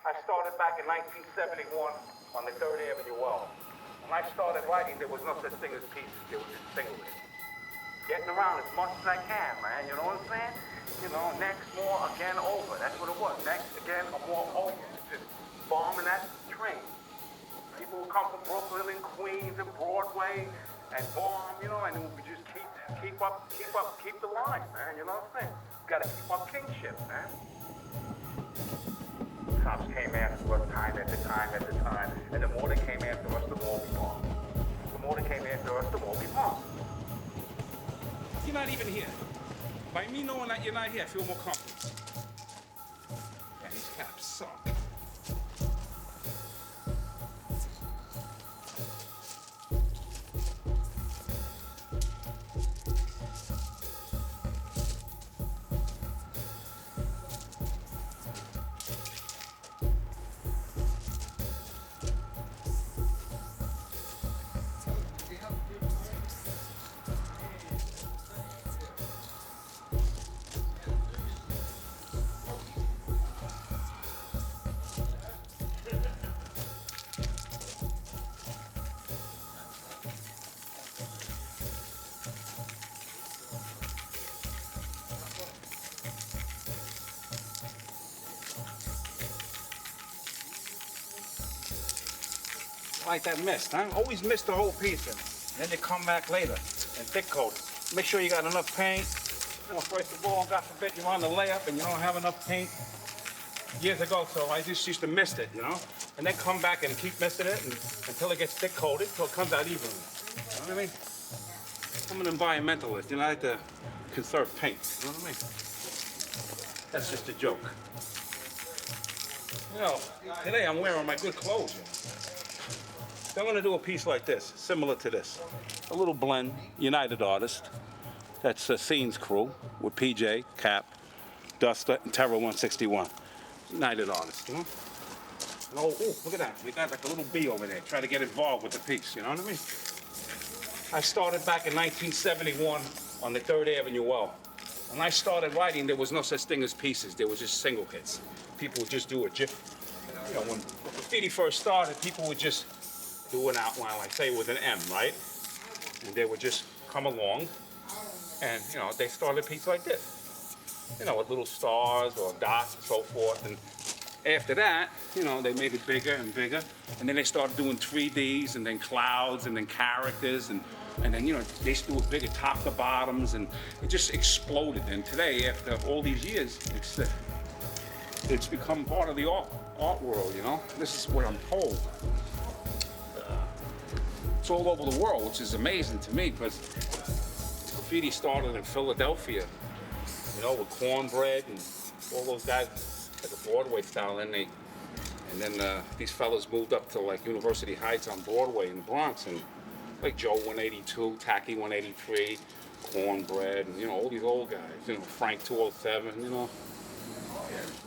I started back in 1971 on the 3rd Avenue Well. When I started writing, there was no such thing as pieces. There was just singles. Getting around as much as I can, man. You know what I'm saying? You know, next, more, again, over. That's what it was. Next, again, more, over. Just bombing that train. People would come from Brooklyn and Queens and Broadway and bomb, you know, and we just keep the line, man. You know what I'm saying? Gotta keep our kingship, man. Cops came after us time after time, and the more they came after us, the more we bombed. The more they came after us, the more we bombed. You're not even here. By me knowing that you're not here, I feel more comfortable. Man, these caps suck. Like that mist, huh? Always mist the whole piece and then you come back later and thick coat it. Make sure you got enough paint. You know, first of all, God forbid you're on the layup and you don't have enough paint. Years ago, so I just used to mist it, you know? And then come back and keep misting it until it gets thick coated, so it comes out evenly. You know what I mean? I'm an environmentalist, you know, I like to conserve paint, you know what I mean? That's just a joke. You know, today I'm wearing my good clothes, you know? So I'm gonna do a piece like this, similar to this. A little blend, United Artist. That's Scenes Crew with PJ, Cap, Duster, and Terror 161. United Artist, you know? Oh, look at that. We got like a little bee over there trying to get involved with the piece, you know what I mean? I started back in 1971 on the 3rd Avenue Well. When I started writing, there was no such thing as pieces. There was just single hits. People would just do a GIF. You know, when graffiti first started, people would just do an outline, like say with an M, right? And they would just come along and, you know, they started a piece like this. You know, with little stars or dots and so forth. And after that, you know, they made it bigger and bigger. And then they started doing 3Ds and then clouds and then characters and then, you know, they used to do it bigger top to bottoms and it just exploded. And today, after all these years, it's become part of the art world, you know? This is what I'm told. It's all over the world, which is amazing to me because graffiti started in Philadelphia, you know, with cornbread and all those guys, like a Broadway style, and then these fellas moved up to like University Heights on Broadway in the Bronx, and like Joe 182, Tacky 183, cornbread, and you know, all these old guys, you know, Frank 207, you know.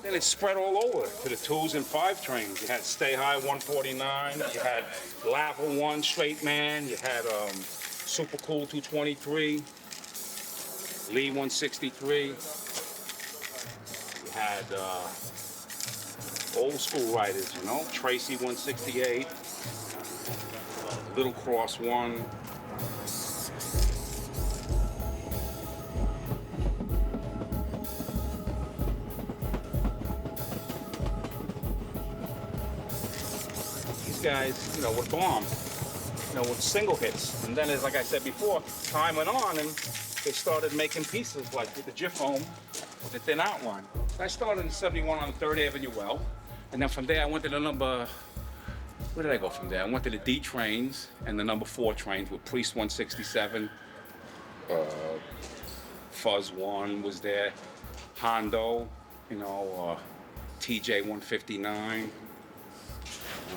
Then it spread all over to the 2s and 5 trains. You had Stay High 149, you had Lava 1 Straight Man, you had Super Cool 223, Lee 163, you had old school writers, you know, Tracy 168, Little Cross 1. Guys, you know, would bomb, you know, with single hits. And then, as like I said before, time went on and they started making pieces like with the GIF foam with a thin outline. I started in 71 on the 3rd Avenue Well. And then from there I went to the where did I go from there? I went to the D trains and the number 4 trains with Priest 167, Fuzz 1 was there, Hondo, you know, TJ 159.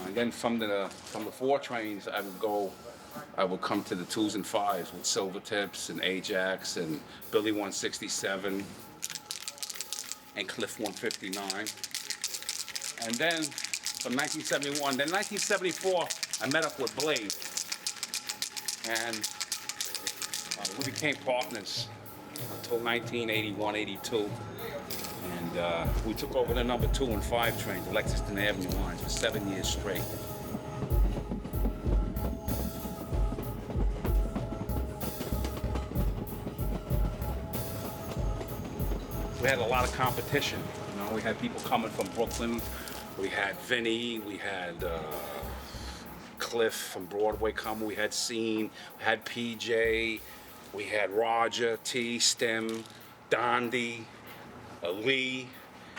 And then from the 4 trains, I would come to the 2s and 5s with Silver Tips and AJAX and Billy 167 and Cliff 159. And then from 1971, then 1974, I met up with Blade. And we became partners until 1981, 82. And And we took over the number 2 and 5 trains, the Lexington Avenue lines, for 7 years straight. We had a lot of competition. You know, we had people coming from Brooklyn. We had Vinny. We had Cliff from Broadway coming. We had Scene. We had PJ. We had Roger, T, Stem, Dondi, Lee.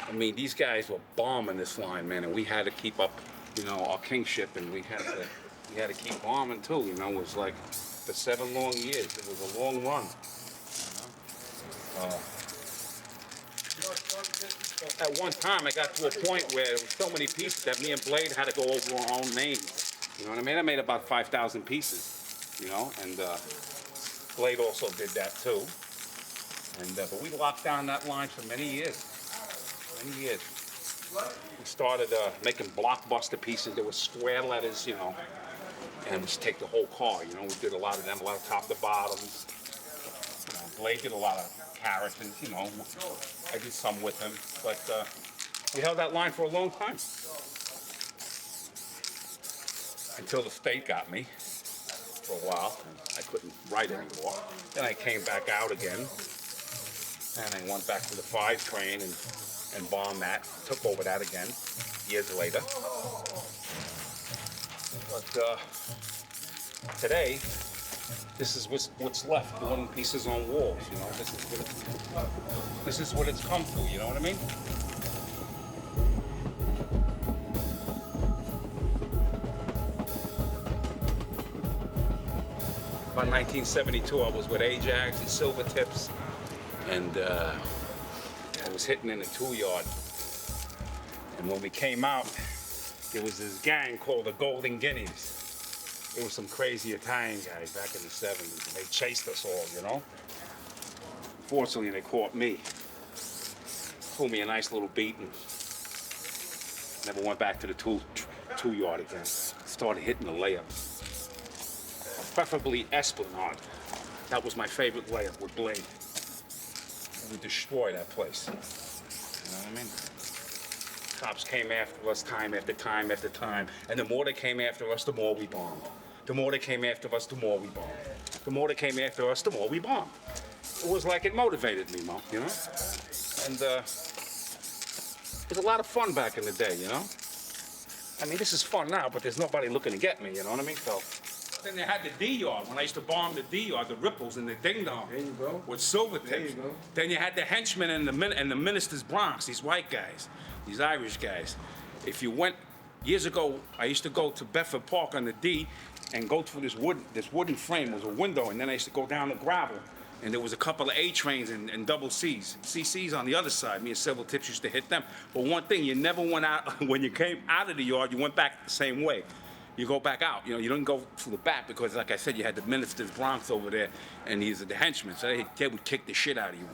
I mean, these guys were bombing this line, man, and we had to keep up, you know, our kingship, and we had to keep bombing too. You know, it was like for 7 long years. It was a long run. You know? At one time, I got to a point where there was so many pieces that me and Blade had to go over our own names. You know what I mean? I made about 5,000 pieces, you know, and Blade also did that too. And but we locked down that line for many years. Many years. We started making blockbuster pieces. There were square letters, you know, and we just take the whole car. You know, we did a lot of them, a lot of top to bottoms. You know, Blade did a lot of characters, you know. I did some with him, but we held that line for a long time. Until the state got me for a while. I couldn't write anymore. Then I came back out again, and I went back to the 5 train and bombed that. Took over that again years later. But today, this is what's left, doing pieces on walls, you know. This is what it's come to, you know what I mean? About 1972, I was with AJAX and Silver Tips, and I was hitting in the 2-yard. And when we came out, there was this gang called the Golden Guineas. There were some crazy Italian guys back in the 70s, and they chased us all, you know? Fortunately, they caught me. Pulled me a nice little beating. Never went back to the 2-yard again. Started hitting the layups. Preferably Esplanade. That was my favorite layup with Blade. And we destroyed that place. You know what I mean? Cops came after us time after time after time. And the more they came after us, the more we bombed. The more they came after us, the more we bombed. The more they came after us, the more we bombed. It was like it motivated me, Mo, you know? And it was a lot of fun back in the day, you know? I mean, this is fun now, but there's nobody looking to get me, you know what I mean? So then they had the D-yard. When I used to bomb the D-yard, the Ripples and the Ding Dong. There you go. With Silver Tips. There you go. Then you had the henchmen and the Minister's Bronx, these white guys, these Irish guys. If you went, years ago, I used to go to Bedford Park on the D and go through this wooden frame. There was a window, and then I used to go down the gravel. And there was a couple of A trains and double C's. CC's on the other side. Me and Silver Tips used to hit them. But one thing, you never went out, when you came out of the yard, you went back the same way. You go back out. You know, you didn't go through the back because, like I said, you had the Minister's Bronx over there, and he's the henchmen. So they would kick the shit out of you.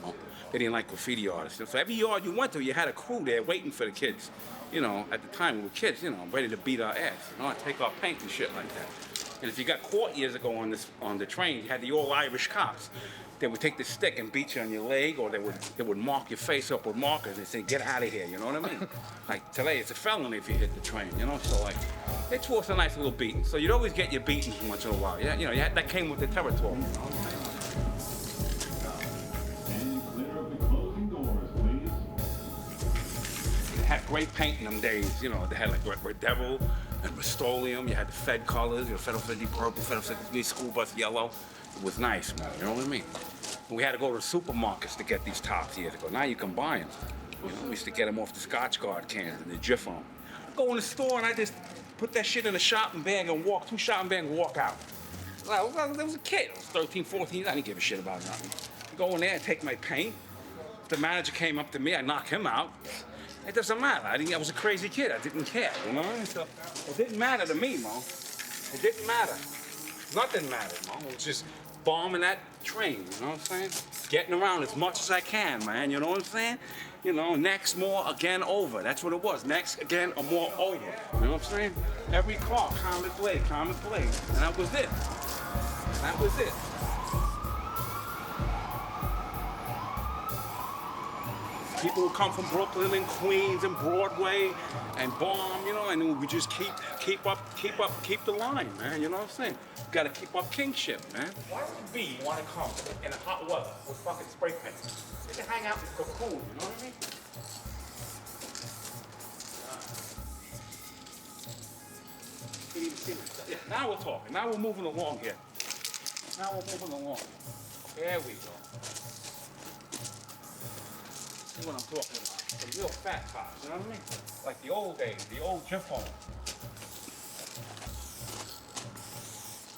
They didn't like graffiti artists. So every yard you went to, you had a crew there waiting for the kids. You know, at the time we were kids, you know, ready to beat our ass, you know, and take our paint and shit like that. And if you got caught years ago on the train, you had the all-Irish cops. They would take the stick and beat you on your leg, or they would mark your face up with markers and say, "Get out of here," you know what I mean? Like today, it's a felony if you hit the train, you know. So like, they taught us a nice little beating. So you'd always get your beatings once in a while. Yeah, you know, that came with the territory. You know? And clear up the closing doors, please. They had great paint in them days. You know, they had like Red Devil and Rust-Oleum. You had the Fed colors, you know, Federal 50 purple, Federal 50 school bus yellow. It was nice, man. You know what I mean? We had to go to the supermarkets to get these tops years ago. Now you can buy them. You know, we used to get them off the Scotch Guard cans and the Jif on. Go in the store and I just put that shit in a shopping bag and walk, 2 shopping bags and walk out. Well, I was a kid. I was 13, 14. I didn't give a shit about nothing. I go in there and take my paint. If the manager came up to me, I knock him out. It doesn't matter. I was a crazy kid. I didn't care, you know? So it didn't matter to me, Mo. It didn't matter. Nothing mattered, Mo. It was just bombing that train, you know what I'm saying? Getting around as much as I can, man, you know what I'm saying? You know, next, more, again, over. That's what it was. Next, again, or more, over. You know what I'm saying? Every car, Comet Blade. And that was it. That was it. people would come from Brooklyn and Queens and Broadway and bomb, you know, and we just keep the line, man. You know what I'm saying? Got to keep up kingship, man. Why would the bee want to come in a hot weather with fucking spray paint? They can hang out in the cocoon, you know what I mean? Yeah, now we're talking. Now we're moving along here. Now we're moving along. There we go. See what I'm talking about? The real fat tops, you know what I mean? Like the old days, the old Jiff home.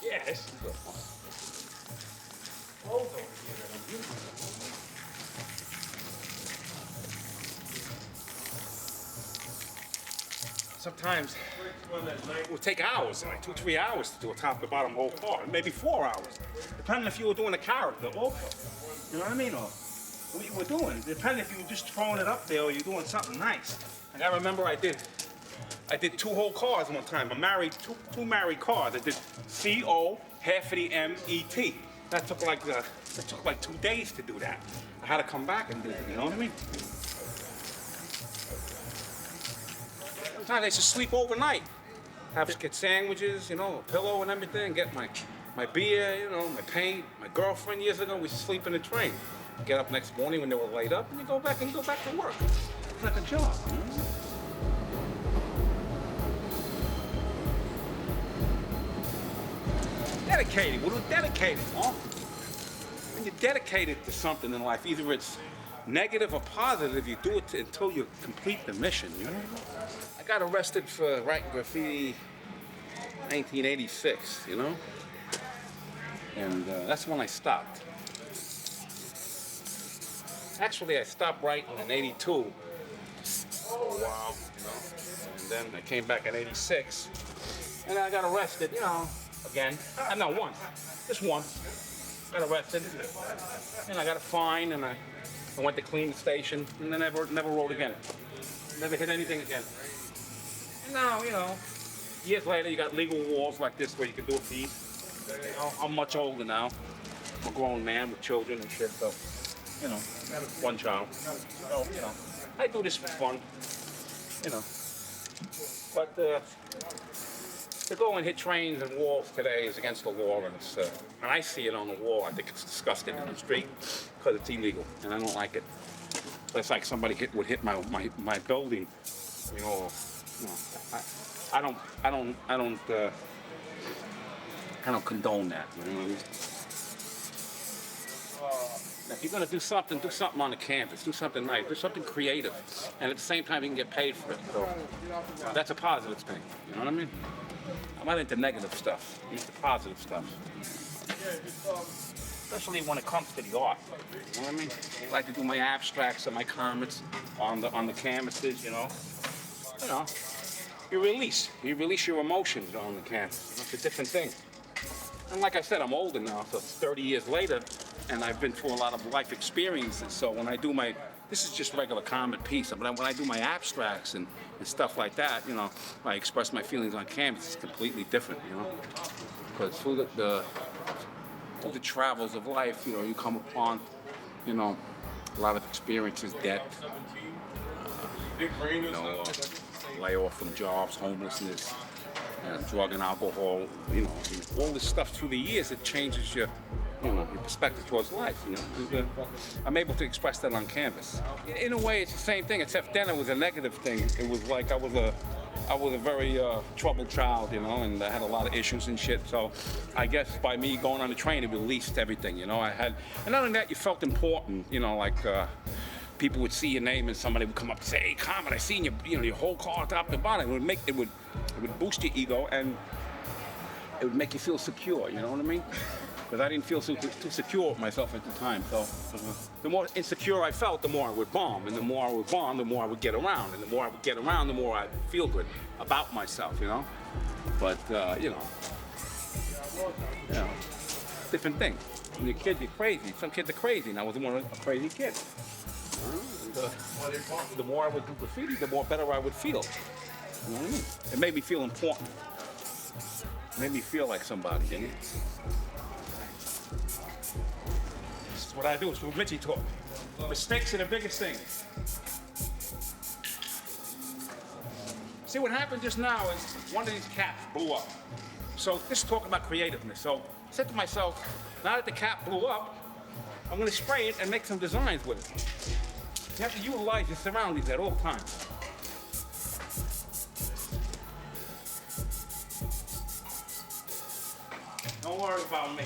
Yeah, this is good fun. Clothes over here that I'm using. Sometimes it would take hours, like 2-3 hours to do a top to bottom whole car, maybe 4 hours, depending if you were doing a character also. You know what I mean? Or what you were doing, depending if you were just throwing it up there or you're doing something nice. Like I remember I did 2 whole cars one time. I married two married cars. I did CO, half of the MET. That took like 2 days to do that. I had to come back and do it. You know what I mean? Sometimes I used to sleep overnight. Get sandwiches, you know, a pillow and everything. Get my beer, you know, my paint. My girlfriend years ago, we used to sleep in the train. Get up next morning when they were laid up, and you go back to work. It's like a job. You know? Dedicated. What is dedicated? Huh? When you're dedicated to something in life, either it's negative or positive, you do it until you complete the mission, you know? I got arrested for writing graffiti 1986, you know? And that's when I stopped. Actually, I stopped writing in 82 for a while, you know? And then I came back in 86, and I got arrested, you know, again. No, once. Just once. Got arrested, and I got a fine, and I went to clean the station, and then never wrote again. Never hit anything again. And now, you know, years later, you got legal walls like this where you can do a piece. You know, I'm much older now. I'm a grown man with children and shit, so, you know, I have one child. So, you know, I do this for fun, you know. But to go and hit trains and walls today is against the law, and it's, when I see it on the wall, I think it's disgusting in the street because it's illegal, and I don't like it. It's like somebody would hit my building, you know. I don't condone that. You know what I mean? If you're gonna do something on the canvas. Do something nice. Do something creative, and at the same time you can get paid for it. So that's a positive thing. You know what I mean? I'm not into negative stuff. I'm into positive stuff. Especially when it comes to the art. You know what I mean? I like to do my abstracts and my comments on the canvases. You know. You release your emotions on the canvas. It's a different thing. And like I said, I'm older now, so 30 years later, and I've been through a lot of life experiences. So when I do this is just regular comic piece, but when I do my abstracts and stuff like that, you know, I express my feelings on canvas, it's completely different, you know. Because through the travels of life, you know, you come upon, you know, a lot of experiences, death, you know, layoff from jobs, homelessness, drug and alcohol, you know, all this stuff through the years, it changes your perspective towards life, you know. I'm able to express that on canvas. In a way, it's the same thing, except then it was a negative thing. It was like I was a very troubled child, you know, and I had a lot of issues and shit. So I guess by me going on the train, it released everything, you know. And not only that, you felt important, you know, like people would see your name and somebody would come up and say, "Hey, Comet, I seen your whole car top to bottom." It would boost your ego, and it would make you feel secure, you know what I mean? Because I didn't feel too secure with myself at the time. So the more insecure I felt, the more I would bomb. And the more I would bomb, the more I would get around. And the more I would get around, the more I'd feel good about myself, you know? But, you know, different thing. When you're a kid, you're crazy. Some kids are crazy, and I was one of a crazy kid. The more I would do graffiti, the more better I would feel. You know what I mean? It made me feel important. It made me feel like somebody, you know? This is what I do. It's what Richie taught me. Mistakes are the biggest thing. See, what happened just now is one of these caps blew up. So this is talking about creativeness. So I said to myself, now that the cap blew up, I'm gonna spray it and make some designs with it. You have to utilize your surroundings at all times. Don't worry about me.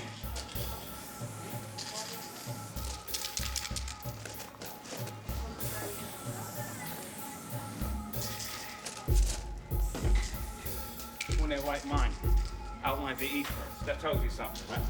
In their right mind, outlines they eat first. That tells you something, right?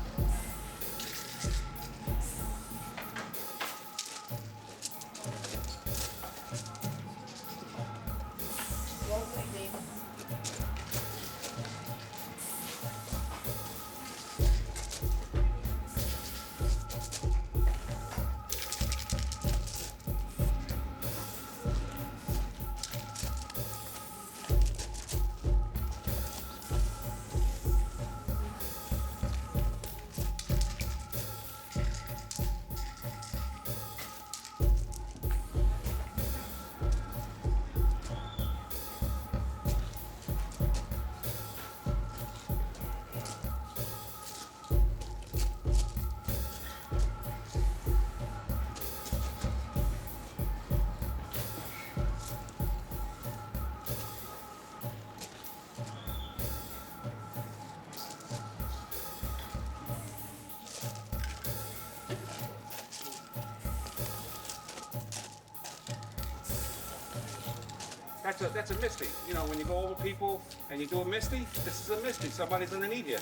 That's a misty. You know, when you go over people and you do a misty, this is a misty. Somebody's underneath you.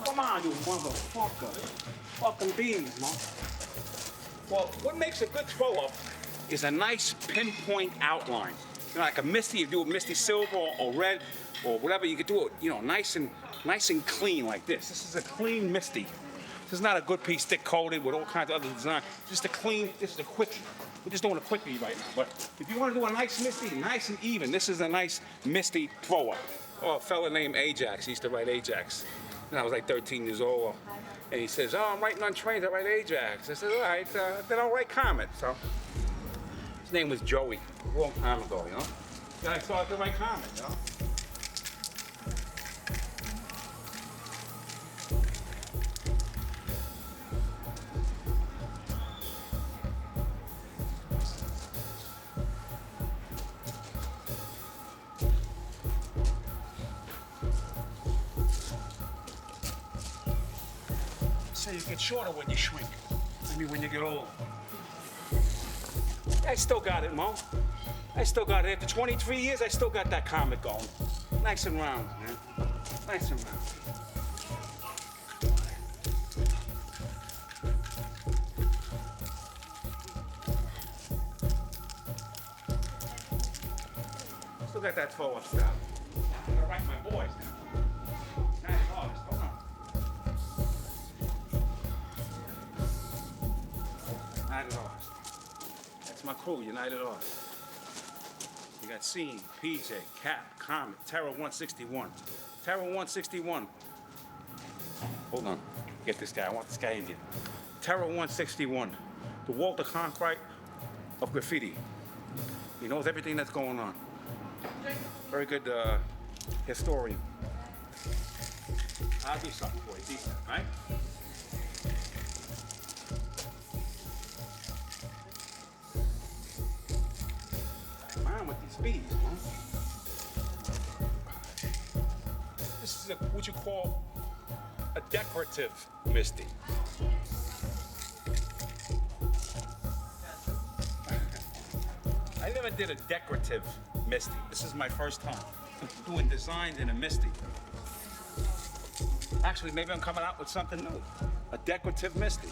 Come on, you motherfucker. Fucking beans, man. Well, what makes a good throw-up is a nice pinpoint outline. You know, like a misty, you do a misty silver or red or whatever, you could do it, you know, nice and clean like this. This is a clean misty. This is not a good piece, thick coated with all kinds of other design. Just a clean, this is a quickie. We're just doing a quickie right now. But if you want to do a nice misty, nice and even, this is a nice misty throw-up. Oh, a fella named AJAX, he used to write AJAX. And I was like 13 years old. And he says, oh, I'm writing on trains, I write AJAX. I said, all right, then I'll write Comet. So his name was Joey, a long time ago, you know? Then I started to write Comet, you know? So you get shorter when you shrink. I mean, when you get old. I still got it, Mo. I still got it. After 23 years, I still got that comet going. Nice and round, man. Nice and round. Still got that throw-up style. I'm gonna write my boys now. Nice artist. Hold on. United Artists. That's my crew, United Artists. You got Scene, PJ, Cap, Comet, Terror 161. Terror 161. Hold on. Get this guy. I want this guy in here. Terror 161. The Walter Cronkite of graffiti. He knows everything that's going on. Very good historian. I'll do something for you, decent, right? With these beads, huh? This is what you call a decorative misty. I never did a decorative misty. This is my first time doing designs in a misty. Actually, maybe I'm coming out with something new. A decorative misty.